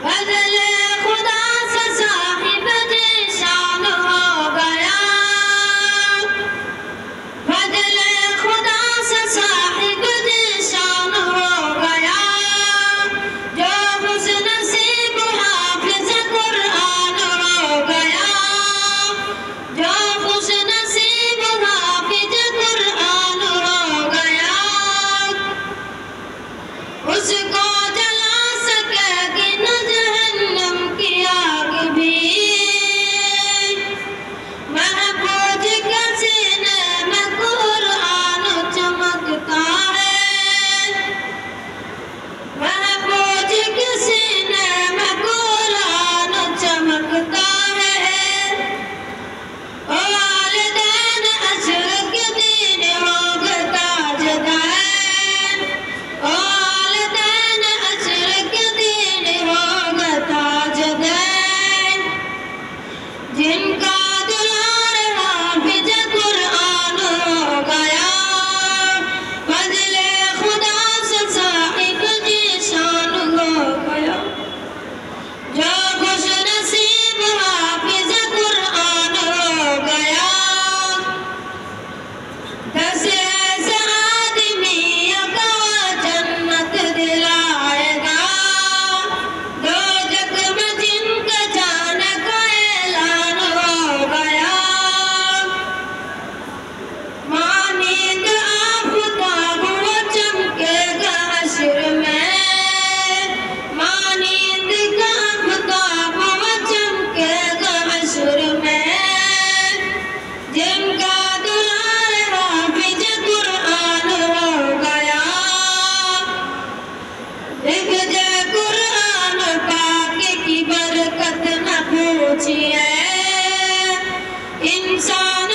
बदले खुदा से साहिब जीशान हो गया, बदले खुदा से साहिब जीशान हो गया, जो खुशनसीब हाफिज कुरान हो गया, जो खुशनसीब हाफिज कुरान हो गया, उसको जिनका दुलार हाफिज कुरान हो गया, बदले खुदा से साहिब जीशान हो गया, जो खुश नसीब हाफिज कुरान हो गया। 10 ऐसे आदमी को जन्नत दिलाएगा, दोजख में जिनका जाने का ऐलान हो गया। मानींद आफताब वो चमकेगा हश्र में, मानींद का आफताब वो चमकेगा हश्र में, जिनका दुलार हाफिज कुरान हो गया। हिफ्ज़ कुरान पाक की बरकत न पूछिए, इंसान